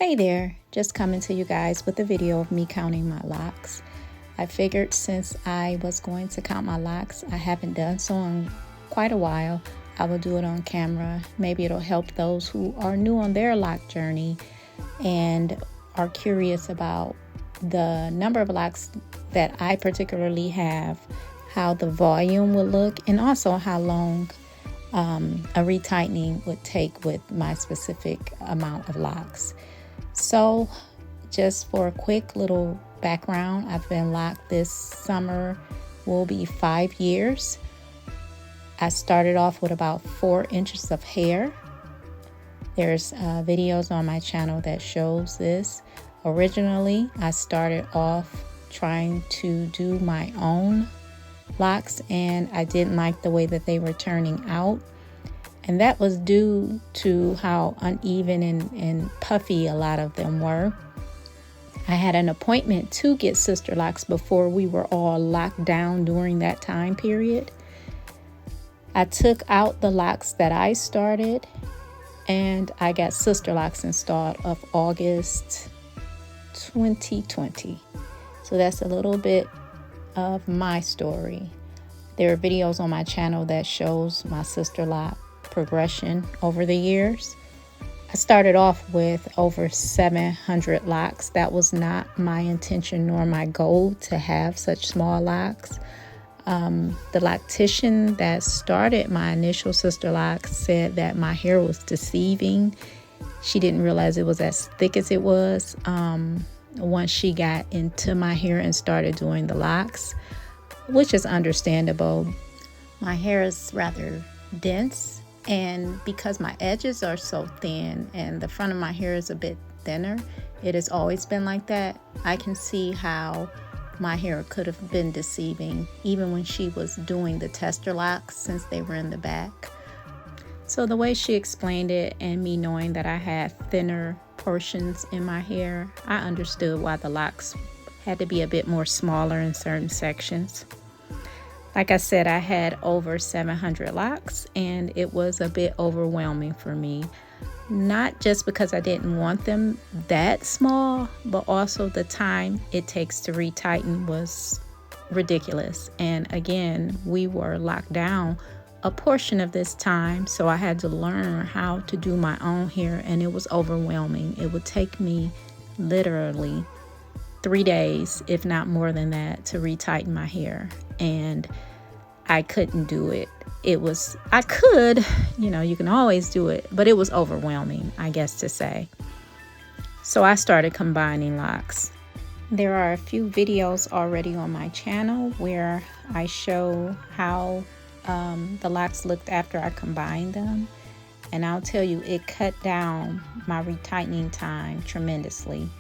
Hey there, just coming to you guys with a video of me counting my locks. I figured since I was going to count my locks, I haven't done so in quite a while. I will do it on camera. Maybe it'll help those who are new on their lock journey and are curious about the number of locks that I particularly have, how the volume will look, and also how long a retightening would take with my specific amount of locks. So just for a quick little background, I've been locked this summer will be 5 years. I started off with about 4 inches of hair. There's videos on my channel that shows this. Originally, I started off trying to do my own locks, and I didn't like the way that they were turning out. And that was due to how uneven and puffy a lot of them were. I had an appointment to get Sisterlocks before we were all locked down during that time period. I took out the locks that I started, and I got Sisterlocks installed of August 2020. So that's a little bit of my story. There are videos on my channel that shows my Sisterlock progression over the years. I started off with over 700 locks. That was not my intention nor my goal to have such small locks. The loctician that started my initial Sisterlocks said that my hair was deceiving. She didn't realize it was as thick as it was once she got into my hair and started doing the locks, which is understandable. My hair is rather dense, and because my edges are so thin and the front of my hair is a bit thinner, it has always been like that. I can see how my hair could have been deceiving even when she was doing the tester locks, since they were in the back. So the way she explained it, and me knowing that I had thinner portions in my hair, I understood why the locks had to be a bit more smaller in certain sections. Like I said, I had over 700 locks, and it was a bit overwhelming for me. Not just because I didn't want them that small, but also the time it takes to retighten was ridiculous. And again, we were locked down a portion of this time, so I had to learn how to do my own hair, and it was overwhelming. It would take me literally 3 days, if not more than that, to retighten my hair, and I couldn't do it. I could, you can always do it, but it was overwhelming, I guess to say. So I started combining locks. There are a few videos already on my channel where I show how the locks looked after I combined them, and I'll tell you, it cut down my retightening time tremendously.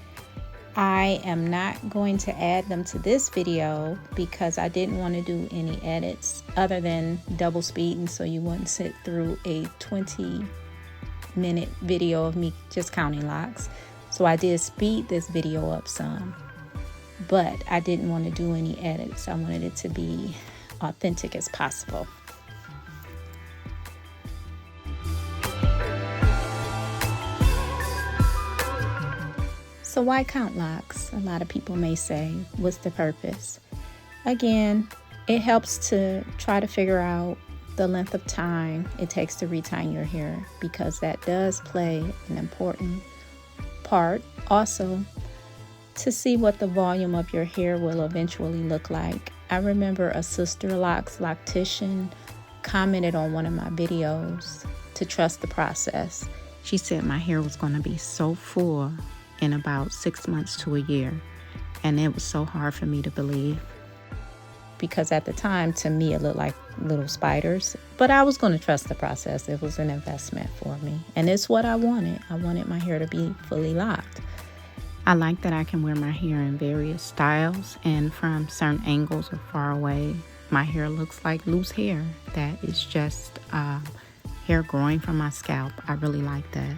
I am not going to add them to this video because I didn't want to do any edits other than double speeding, so you wouldn't sit through a 20-minute video of me just counting locks. So I did speed this video up some, but I didn't want to do any edits. I wanted it to be authentic as possible. So why count locks? A lot of people may say, what's the purpose? Again, it helps to try to figure out the length of time it takes to retighten your hair, because that does play an important part. Also, to see what the volume of your hair will eventually look like. I remember a Sisterlocks loctician commented on one of my videos to trust the process. She said my hair was going to be so full in about 6 months to a year, and it was so hard for me to believe, because at the time, to me, it looked like little spiders, but I was going to trust the process. It was an investment for me, and it's what I wanted. I wanted my hair to be fully locked. I like that I can wear my hair in various styles, and from certain angles or far away, my hair looks like loose hair that is just hair growing from my scalp. I really like that.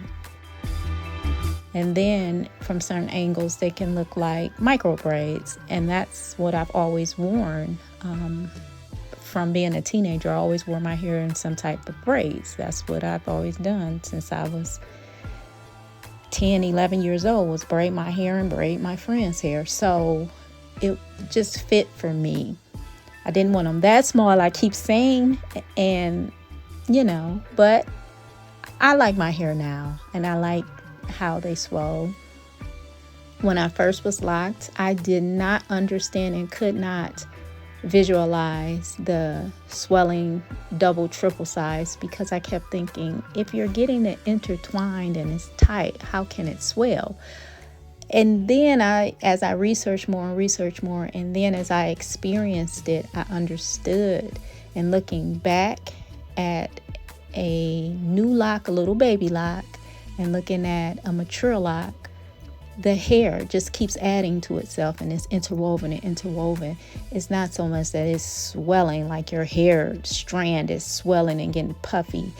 And then from certain angles, they can look like micro braids. And that's what I've always worn. From being a teenager, I always wore my hair in some type of braids. That's what I've always done since I was 10, 11 years old was braid my hair and braid my friend's hair. So it just fit for me. I didn't want them that small, I keep saying, and but I like my hair now, and I like how they swell. When I first was locked, I did not understand and could not visualize the swelling double, triple size, because I kept thinking, if you're getting it intertwined and it's tight, how can it swell? And then as I researched more, and then as I experienced it, I understood. And looking back at a new lock, a little baby lock, and looking at a mature lock, the hair just keeps adding to itself, and it's interwoven. It's not so much that it's swelling, like your hair strand is swelling and getting puffy.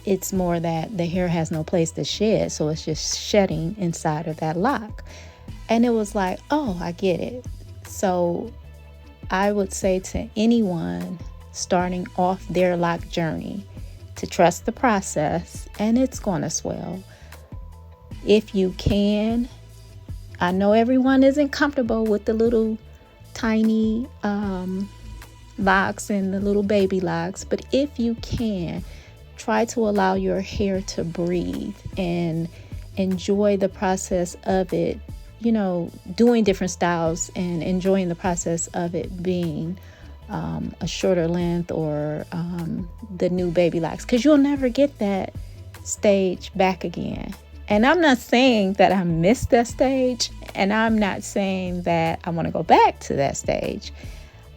It's more that the hair has no place to shed, so it's just shedding inside of that lock. And it was like, oh, I get it. So I would say to anyone starting off their lock journey to trust the process, and it's going to swell. If you can, I know everyone isn't comfortable with the little tiny locks and the little baby locks, but if you can, try to allow your hair to breathe and enjoy the process of it, doing different styles and enjoying the process of it being a shorter length or the new baby locks, because you'll never get that stage back again. And I'm not saying that I missed that stage, and I'm not saying that I want to go back to that stage.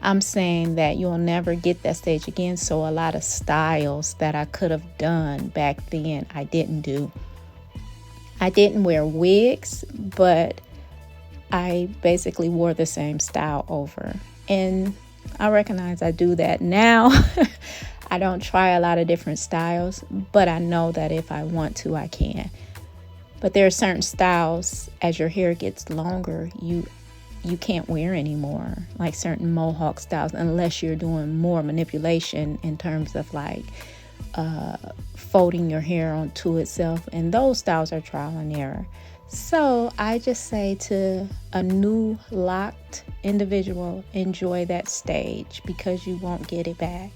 I'm saying that you'll never get that stage again. So a lot of styles that I could have done back then, I didn't do. I didn't wear wigs, but I basically wore the same style over. And I recognize I do that now. I don't try a lot of different styles, but I know that if I want to, I can. But there are certain styles, as your hair gets longer, you can't wear anymore, like certain mohawk styles, unless you're doing more manipulation in terms of like folding your hair onto itself. And those styles are trial and error. So I just say to a new locked individual, enjoy that stage, because you won't get it back.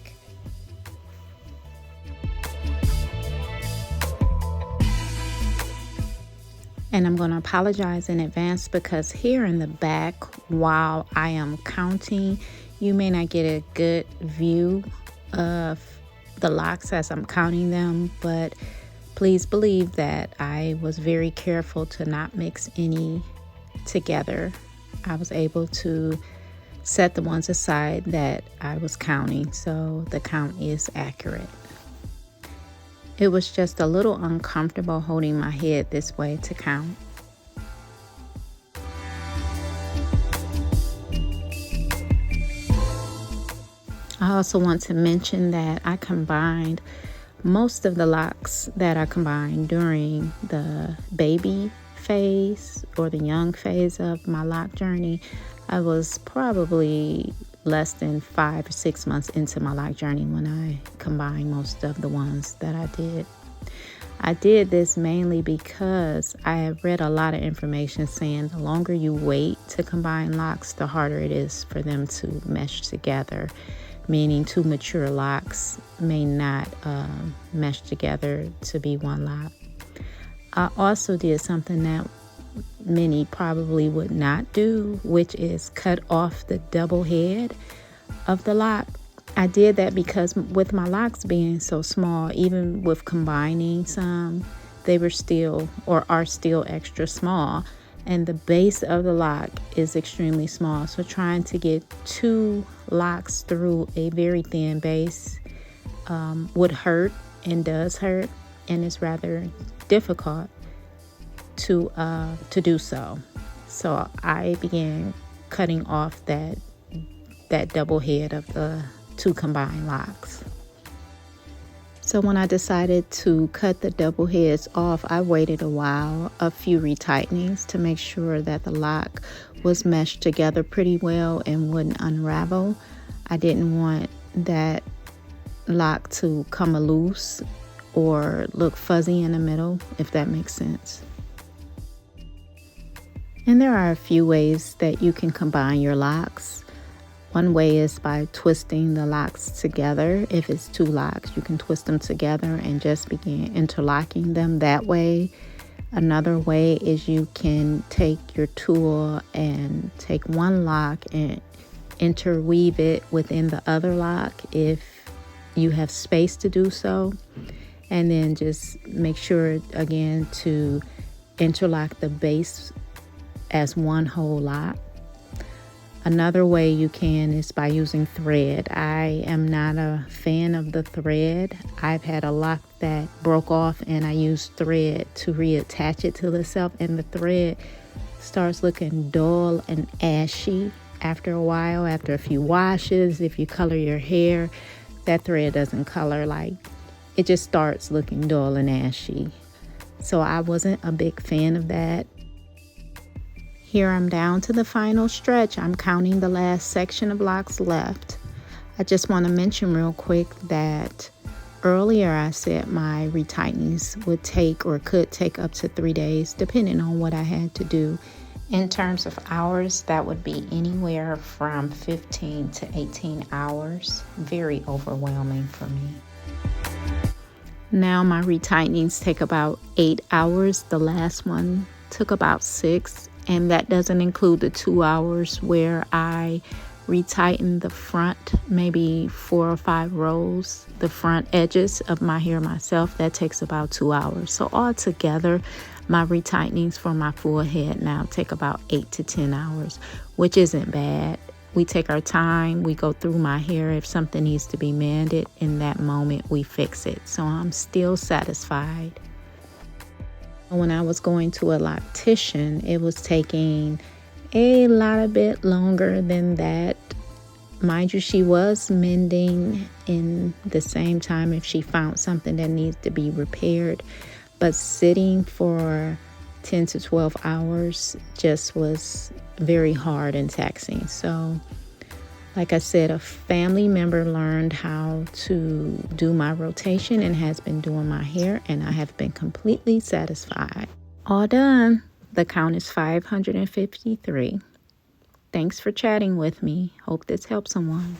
And I'm going to apologize in advance, because here in the back, while I am counting, you may not get a good view of the locks as I'm counting them, but please believe that I was very careful to not mix any together. I was able to set the ones aside that I was counting, so the count is accurate. It was just a little uncomfortable holding my head this way to count. I also want to mention that I combined most of the locks that I combined during the baby phase or the young phase of my lock journey. I was probably less than 5 or 6 months into my lock journey when I combined most of the ones that I did. I did this mainly because I have read a lot of information saying the longer you wait to combine locks, the harder it is for them to mesh together, meaning two mature locks may not mesh together to be one lock. I also did something that many probably would not do, which is cut off the double head of the lock. I did that because with my locks being so small, even with combining some, they were still or are still extra small, and the base of the lock is extremely small. So trying to get two locks through a very thin base would hurt and does hurt, and it's rather difficult to do so. So I began cutting off that double head of the two combined locks. So when I decided to cut the double heads off, I waited a while, a few retightenings, to make sure that the lock was meshed together pretty well and wouldn't unravel. I didn't want that lock to come loose or look fuzzy in the middle, if that makes sense. And there are a few ways that you can combine your locks. One way is by twisting the locks together. If it's 2 locks, you can twist them together and just begin interlocking them that way. Another way is you can take your tool and take one lock and interweave it within the other lock if you have space to do so. And then just make sure again to interlock the base as one whole lock. Another way you can is by using thread. I am not a fan of the thread. I've had a lock that broke off and I used thread to reattach it to itself, and the thread starts looking dull and ashy after a while. After a few washes, if you color your hair, that thread doesn't color, like it just starts looking dull and ashy. So I wasn't a big fan of that. Here I'm down to the final stretch. I'm counting the last section of locks left. I just want to mention real quick that earlier I said my retightenings would take or could take up to 3 days, depending on what I had to do. In terms of hours, that would be anywhere from 15 to 18 hours. Very overwhelming for me. Now my retightenings take about 8 hours. The last one took about 6. And that doesn't include the 2 hours where I retighten the front, maybe 4 or 5 rows, the front edges of my hair myself. That takes about 2 hours. So altogether, my retightenings for my full head now take about 8 to 10 hours, which isn't bad. We take our time, we go through my hair. If something needs to be mended, in that moment we fix it. So I'm still satisfied. When I was going to a loctician, it was taking a bit longer than that. Mind you, she was mending in the same time if she found something that needs to be repaired. But sitting for 10 to 12 hours just was very hard and taxing. So, like I said, a family member learned how to do my rotation and has been doing my hair, and I have been completely satisfied. All done. The count is 553. Thanks for chatting with me. Hope this helps someone.